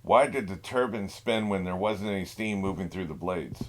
Why did the turbine spin when there wasn't any steam moving through the blades?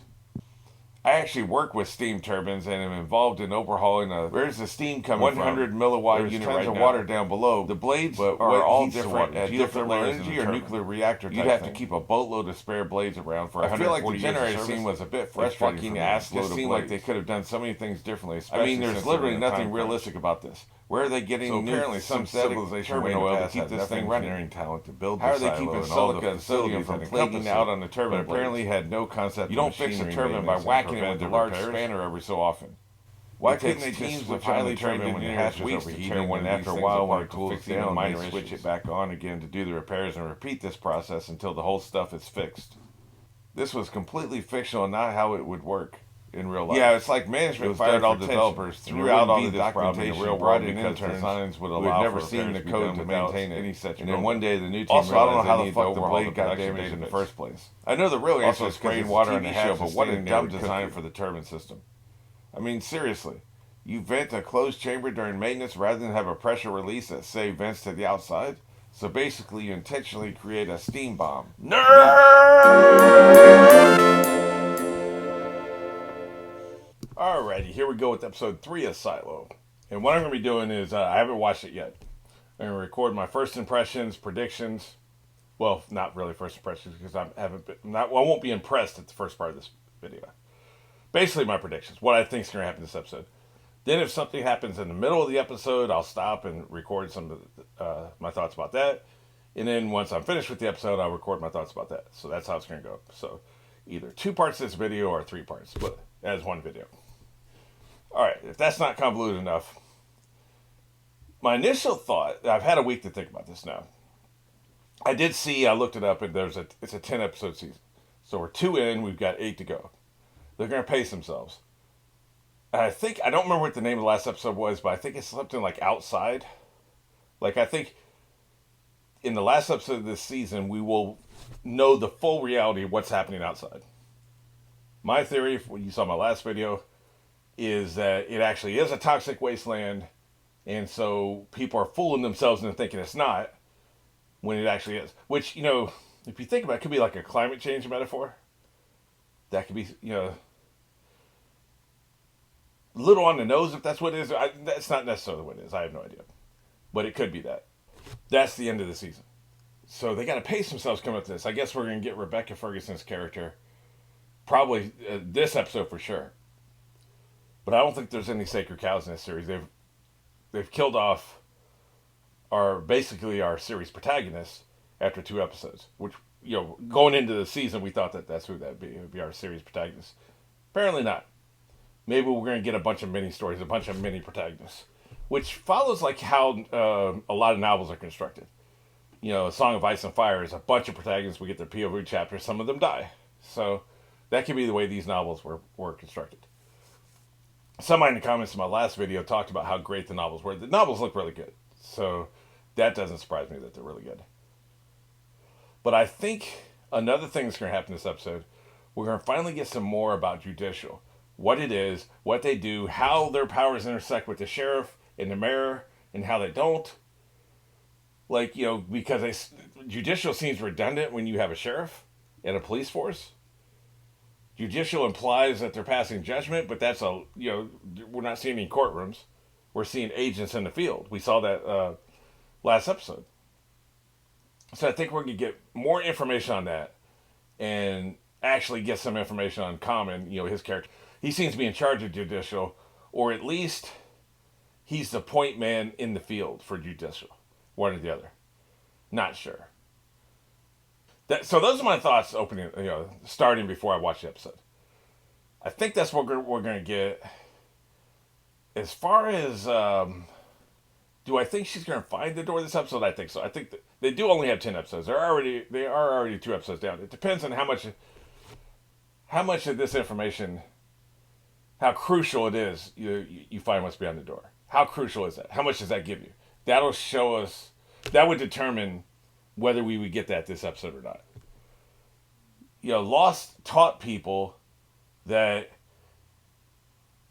I actually work with steam turbines and am involved in overhauling a. Where's the steam coming 100 from? Milliwatt There's unit tons right of now. Water down below. The blades are all different at different layers energy or nuclear reactor. You'd have to keep a boatload of spare blades around for. I feel like the generator scene was a bit frustrating. Fucking ass. It just seemed like they could have done so many things differently. I mean, there's literally nothing realistic about this. Where are they getting so apparently some civilization turbine oil to keep this thing running? Talent to build. How are they keeping silica and sodium from plaguing out on the turbine? But apparently had no concept. You don't fix a turbine by whacking it with a large spanner every so often. Why couldn't they just switch highly trained engineers weeks to tear one, and after a while when it cools down, they switch it back on again to do the repairs and repeat this process until the whole stuff is fixed? This was completely fictional, not how it would work in real life. Yeah, it's like management fired all developers, threw out all the documentation, real brought in because designs would allow never seen the code to maintain any such. And then one day the new team also, I don't know how the fuck the blade got damaged in the first place. I know the real answer is spraying water on the show, but what a dumb design for the turbine system. I mean, seriously, you vent a closed chamber during maintenance rather than have a pressure release that, say, vents to the outside? So basically, you intentionally create a steam bomb. Nerd! Alrighty, here we go with episode 3 of Silo. And what I'm going to be doing is, I haven't watched it yet. I'm going to record my first impressions, predictions. Well, not really first impressions, because I won't be impressed at the first part of this video. Basically, my predictions, what I think is going to happen in this episode. Then if something happens in the middle of the episode, I'll stop and record some of my thoughts about that. And then once I'm finished with the episode, I'll record my thoughts about that. So that's how it's going to go. So either 2 parts of this video or 3 parts, but as one video. Alright, if that's not convoluted enough, my initial thought, I've had a week to think about this now. I looked it up, and it's a 10 episode season. So we're 2 in, we've got 8 to go. They're going to pace themselves. I don't remember what the name of the last episode was, but I think it's something like Outside. Like, I think in the last episode of this season, we will know the full reality of what's happening outside. My theory, when you saw my last video, is that it actually is a toxic wasteland, and so people are fooling themselves into thinking it's not, when it actually is. Which, if you think about it, could be like a climate change metaphor. That could be, little on the nose if that's what it is. That's not necessarily what it is. I have no idea. But it could be that. That's the end of the season. So they got to pace themselves coming up to this. I guess we're going to get Rebecca Ferguson's character. Probably this episode for sure. But I don't think there's any sacred cows in this series. They've killed off basically our series protagonist after 2 episodes. Which, going into the season, we thought that's who that'd be. It would be our series protagonist. Apparently not. Maybe we're going to get a bunch of mini stories, a bunch of mini protagonists. Which follows like how a lot of novels are constructed. A Song of Ice and Fire is a bunch of protagonists. We get their POV chapters. Some of them die. So that could be the way these novels were constructed. Somebody in the comments in my last video talked about how great the novels were. The novels look really good. So that doesn't surprise me that they're really good. But I think another thing that's going to happen in this episode, we're going to finally get some more about Judicial. What it is, what they do, how their powers intersect with the sheriff and the mayor, and how they don't. Like, because Judicial seems redundant when you have a sheriff and a police force. Judicial implies that they're passing judgment, but that's we're not seeing any courtrooms. We're seeing agents in the field. We saw that last episode. So I think we're going to get more information on that and actually get some information on Common, his character. He seems to be in charge of Judicial, or at least he's the point man in the field for Judicial. One or the other. Not sure. So those are my thoughts opening, starting before I watch the episode. I think that's what we're going to get. As far as, do I think she's going to find the door this episode? I think so. I think that they do only have 10 episodes. They are already 2 episodes down. It depends on how much of this information, how crucial it is you find what's behind the door. How crucial is that? How much does that give you? That'll show us, that would determine whether we would get that this episode or not. Lost taught people that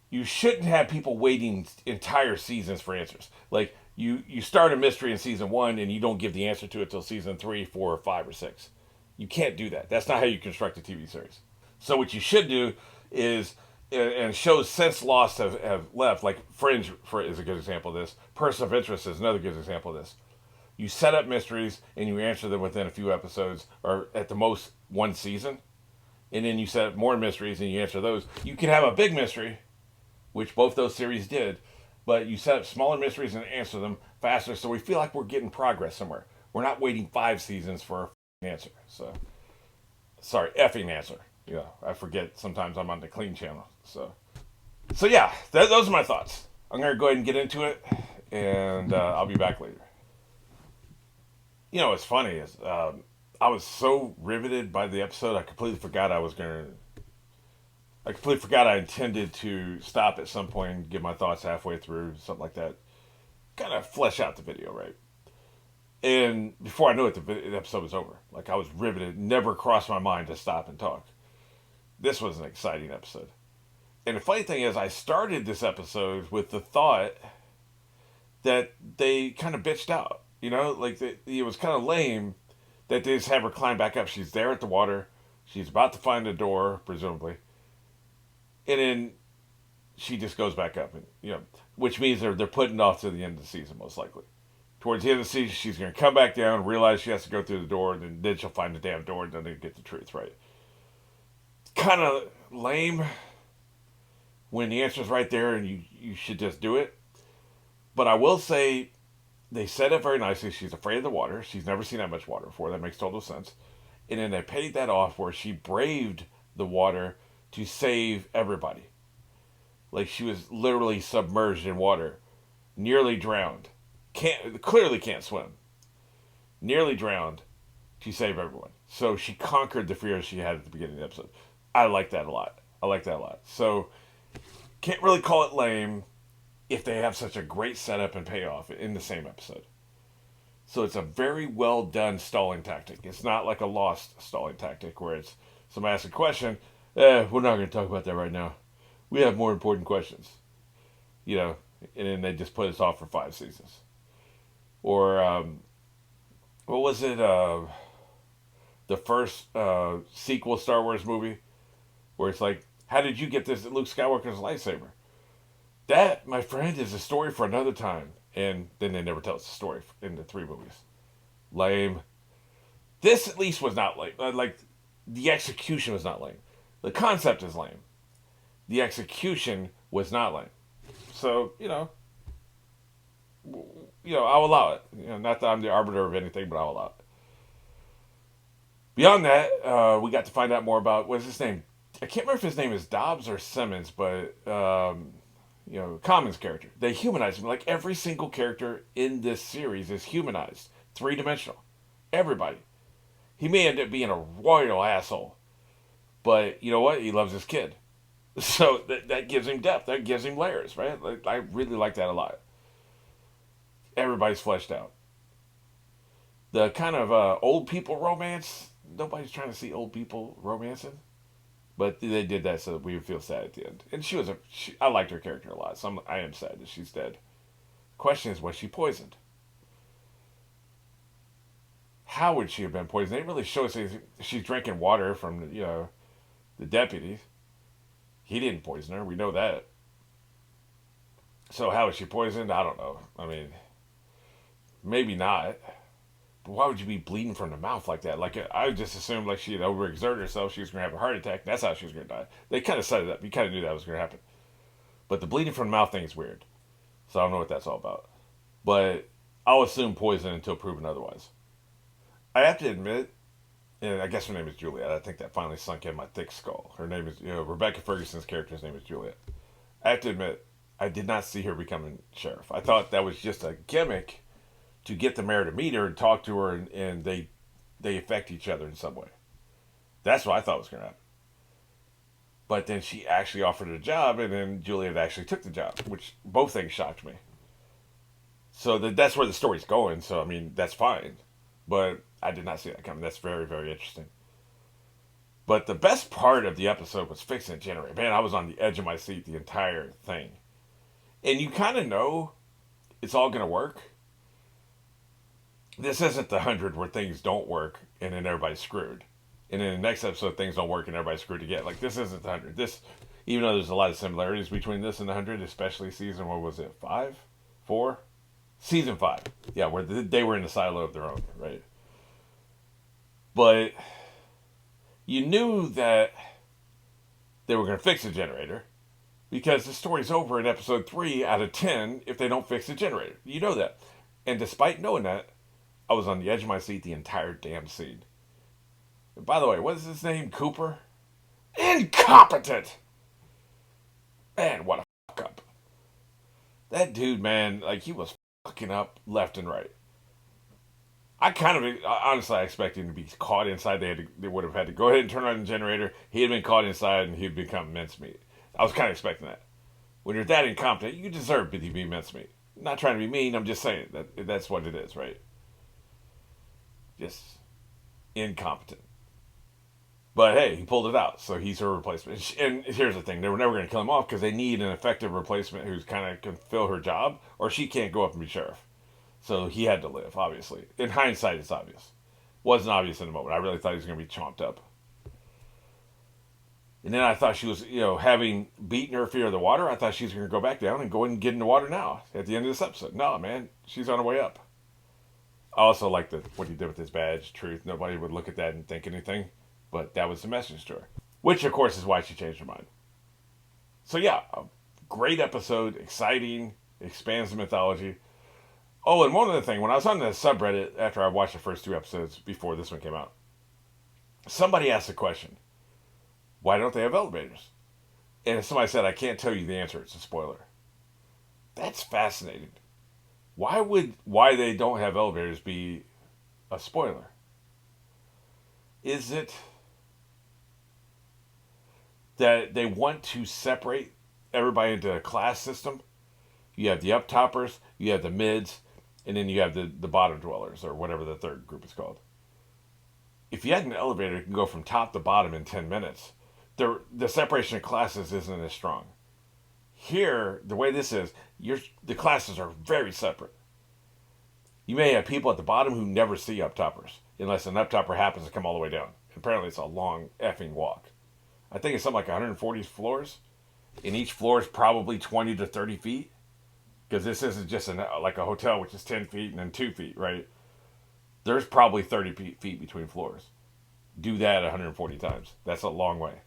you shouldn't have people waiting entire seasons for answers. Like, you start a mystery in season 1 and you don't give the answer to it till season 3, 4, or 5, or 6. You can't do that. That's not how you construct a TV series. So what you should do is, and shows since Lost have left, like Fringe is a good example of this. Person of Interest is another good example of this. You set up mysteries and you answer them within a few episodes, or at the most one season, and then you set up more mysteries and you answer those. You can have a big mystery, which both those series did, but you set up smaller mysteries and answer them faster, so we feel like we're getting progress somewhere. We're not waiting 5 seasons for an answer. So, sorry, effing answer. Yeah, I forget sometimes I'm on the clean channel. So yeah, those are my thoughts. I'm gonna go ahead and get into it, and I'll be back later. You know what's funny is I was so riveted by the episode, I completely forgot I completely forgot I intended to stop at some point and give my thoughts halfway through, something like that. Kind of flesh out the video, right? And before I knew it, the episode was over. Like, I was riveted. Never crossed my mind to stop and talk. This was an exciting episode. And the funny thing is, I started this episode with the thought that they kind of bitched out. You know, like, it was kind of lame that they just have her climb back up. She's there at the water. She's about to find a door, presumably. And then she just goes back up. And, you know, which means they're putting it off to the end of the season, most likely. Towards the end of the season, she's going to come back down, realize she has to go through the door, and then she'll find the damn door, and then they get the truth, right? Kind of lame when the answer's right there and you should just do it. But I will say, they set it very nicely. She's afraid of the water. She's never seen that much water before. That makes total sense. And then they paid that off where she braved the water to save everybody. Like, she was literally submerged in water, nearly drowned. Clearly can't swim. Nearly drowned to save everyone. So she conquered the fear she had at the beginning of the episode. I like that a lot. So, can't really call it lame if they have such a great setup and payoff in the same episode. So it's a very well done stalling tactic. It's not like a Lost stalling tactic where it's somebody asks a question, we're not going to talk about that right now. We have more important questions. You know, and then they just put us off for 5 seasons. Or, what was it, the first sequel Star Wars movie, where it's like, how did you get this Luke Skywalker's lightsaber? That, my friend, is a story for another time. And then they never tell us the story in the 3 movies. Lame. This at least was not lame. Like, the execution was not lame. The concept is lame. The execution was not lame. So, I'll allow it. Not that I'm the arbiter of anything, but I'll allow it. Beyond that, we got to find out more about, what's his name? I can't remember if his name is Dobbs or Simmons, but, Common's character. They humanized him. Like, every single character in this series is humanized. 3-dimensional. Everybody. He may end up being a royal asshole. But, you know what? He loves his kid. So, that gives him depth. That gives him layers, right? Like, I really like that a lot. Everybody's fleshed out. The kind of old people romance, nobody's trying to see old people romancing. But they did that so that we would feel sad at the end. And I liked her character a lot, so I am sad that she's dead. Question is, was she poisoned? How would she have been poisoned? They didn't really show us anything. She's drinking water from, the deputy. He didn't poison her. We know that. So how was she poisoned? I don't know. I mean, maybe not. But why would you be bleeding from the mouth like that? Like, I just assumed like she had overexerted herself. She was going to have a heart attack. That's how she was going to die. They kind of set it up. You kind of knew that was going to happen. But the bleeding from the mouth thing is weird. So I don't know what that's all about. But I'll assume poison until proven otherwise. I have to admit, and I guess her name is Juliet. I think that finally sunk in my thick skull. Her name is, Rebecca Ferguson's character's name is Juliet. I have to admit, I did not see her becoming sheriff. I thought that was just a gimmick to get the mayor to meet her and talk to her, and they affect each other in some way. That's what I thought was going to happen. But then she actually offered a job, and then Juliet actually took the job, which both things shocked me. So that's where the story's going, so, I mean, that's fine. But I did not see that coming. That's very, very interesting. But the best part of the episode was fixing the generator. Man, I was on the edge of my seat the entire thing. And you kind of know it's all going to work. This isn't the 100 where things don't work and then everybody's screwed. And in the next episode, things don't work and everybody's screwed again. Like, this isn't the 100. This, even though there's a lot of similarities between this and the 100, especially season, what was it, 5? 4? Season 5. Yeah, where they were in a silo of their own, right? But you knew that they were going to fix the generator because the story's over in episode 3 out of 10 if they don't fix the generator. You know that. And despite knowing that, I was on the edge of my seat the entire damn scene. And by the way, what is his name? Cooper? Incompetent! Man, what a fuck up. That dude, man, like, he was fucking up left and right. Honestly, I expected him to be caught inside. They would have had to go ahead and turn on the generator. He had been caught inside and he'd become mincemeat. I was kind of expecting that. When you're that incompetent, you deserve to be mincemeat. I'm not trying to be mean, I'm just saying that's what it is, right? Just incompetent. But hey, he pulled it out, so he's her replacement. And here's the thing, they were never going to kill him off because they need an effective replacement who's kind of can fill her job, or she can't go up and be sheriff. So he had to live, obviously. In hindsight, it's obvious. Wasn't obvious in the moment. I really thought he was going to be chomped up. And then I thought she was, having beaten her fear of the water, I thought she was going to go back down and go and get in the water now at the end of this episode. No, man, she's on her way up. I also like what he did with his badge, truth. Nobody would look at that and think anything, but that was the message to her. Which, of course, is why she changed her mind. So yeah, a great episode, exciting, expands the mythology. Oh, and one other thing, when I was on the subreddit after I watched the first 2 episodes before this one came out, somebody asked the question, why don't they have elevators? And somebody said, I can't tell you the answer, it's a spoiler. That's fascinating. Why they don't have elevators be a spoiler? Is it that they want to separate everybody into a class system? You have the uptoppers, you have the mids, and then you have the bottom dwellers, or whatever the third group is called. If you had an elevator, it can go from top to bottom in 10 minutes. The separation of classes isn't as strong. Here, the way this is, the classes are very separate. You may have people at the bottom who never see uptoppers, unless an uptopper happens to come all the way down. Apparently, it's a long effing walk. I think it's something like 140 floors, and each floor is probably 20 to 30 feet. Because this isn't just like a hotel, which is 10 feet and then 2 feet, right? There's probably 30 feet between floors. Do that 140 times. That's a long way.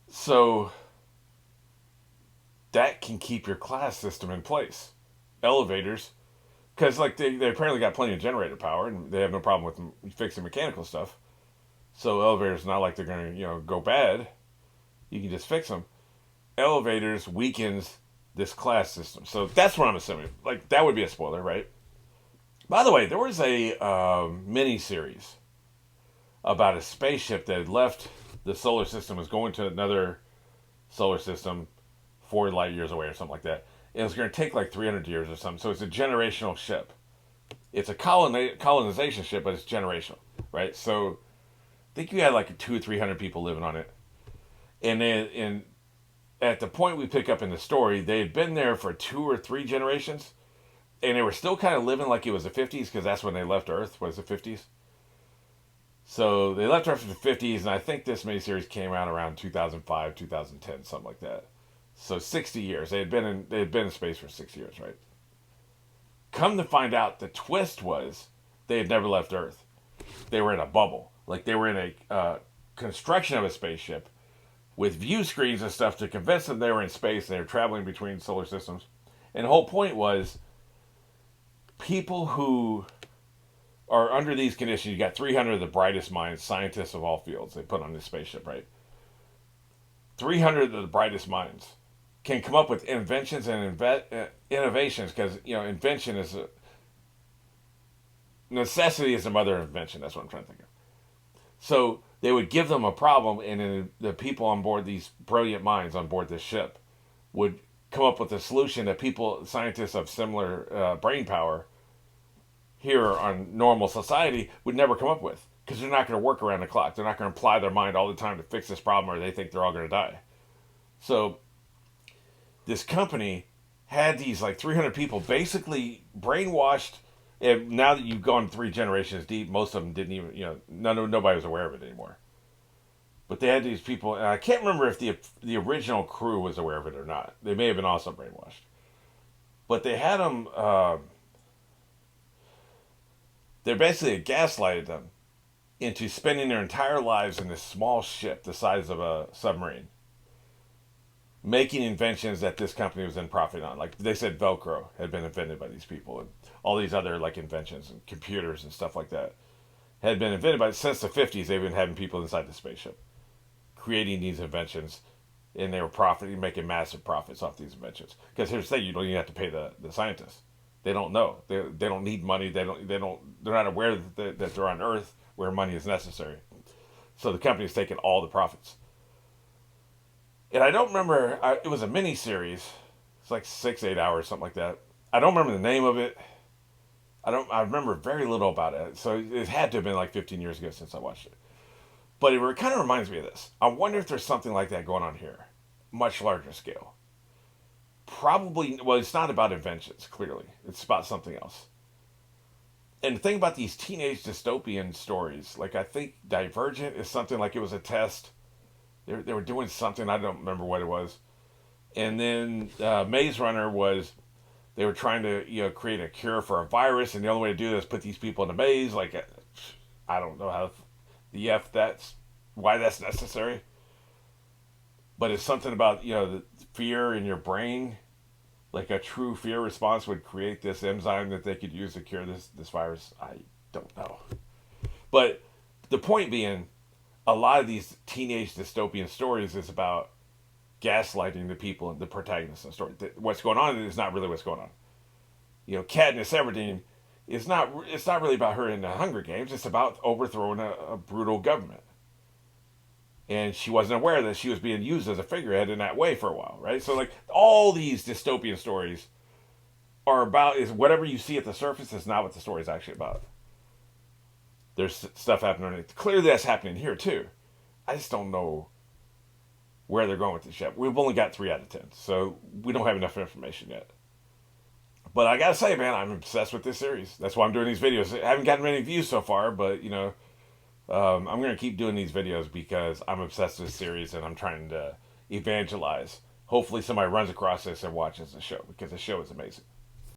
So that can keep your class system in place. Elevators, because like they apparently got plenty of generator power and they have no problem with fixing mechanical stuff. So elevators, not like they're going to go bad. You can just fix them. Elevators weakens this class system. So that's what I'm assuming. Like, that would be a spoiler, right? By the way, there was a mini-series about a spaceship that had left the solar system, was going to another solar system 4 light years away or something like that. And it was going to take like 300 years or something. So it's a generational ship. It's a colonization ship, but it's generational, right? So I think you had like 200 or 300 people living on it. And then at the point we pick up in the story, they had been there for 2 or 3 generations, and they were still kind of living like it was the 50s, because that's when they left Earth, was the 50s. So they left Earth in the 50s, and I think this miniseries came out around 2005, 2010, something like that. So 60 years. They had been in space for 6 years, right? Come to find out, the twist was they had never left Earth. They were in a bubble. Like, they were in a construction of a spaceship with view screens and stuff to convince them they were in space and they were traveling between solar systems. And the whole point was, people who are under these conditions, you got 300 of the brightest minds, scientists of all fields, they put on this spaceship, right? 300 of the brightest minds can come up with inventions and innovations, because, invention is necessity is the mother of invention. That's what I'm trying to think of. So they would give them a problem, and then the people on board, these brilliant minds on board this ship, would come up with a solution that scientists of similar brain power here on normal society would never come up with, because they're not going to work around the clock. They're not going to apply their mind all the time to fix this problem, or they think they're all going to die. So this company had these like 300 people basically brainwashed And now that you've gone 3 generations deep, most of them didn't even, nobody was aware of it anymore. But they had these people, and I can't remember if the original crew was aware of it or not. They may have been also brainwashed. But they had them, they basically gaslighted them into spending their entire lives in this small ship the size of a submarine, making inventions that this company was then profiting on. Like they said, Velcro had been invented by these people, and all these other like inventions and computers and stuff like that had been invented by since the 50s. They've been having people inside the spaceship creating these inventions, and they were profiting, making massive profits off these inventions. Because here's the thing: you don't even have to pay the scientists. They don't know. They don't need money. They're not aware that they're on Earth where money is necessary. So the company's taking all the profits. And I don't remember. It was a mini series. It's like 6-8 hours, something like that. I don't remember the name of it. I remember very little about it. So it had to have been like 15 years ago since I watched it. But it kind of reminds me of this. I wonder if there's something like that going on here, much larger scale. Probably. Well, it's not about inventions. Clearly, it's about something else. And the thing about these teenage dystopian stories, like I think Divergent is something like it was a test. They were doing something, I don't remember what it was. And then Maze Runner was, they were trying to create a cure for a virus, and the only way to do this is put these people in a maze. Like I don't know how the f that's why that's necessary. But it's something about the fear in your brain, like a true fear response would create this enzyme that they could use to cure this virus. I don't know, but the point being, a lot of these teenage dystopian stories is about gaslighting the people and the protagonists of the story. What's going on is not really what's going on. Katniss Everdeen is not. It's not really about her in the Hunger Games. It's about overthrowing a brutal government. And she wasn't aware that she was being used as a figurehead in that way for a while, right? So, like, all these dystopian stories are about is whatever you see at the surface is not what the story is actually about. There's stuff happening. Clearly, that's happening here too. I just don't know where they're going with this yet. We've only got 3 out of 10, so we don't have enough information yet. But I gotta say, man, I'm obsessed with this series. That's why I'm doing these videos. I haven't gotten many views so far, but I'm going to keep doing these videos because I'm obsessed with this series and I'm trying to evangelize. Hopefully somebody runs across this and watches the show because the show is amazing.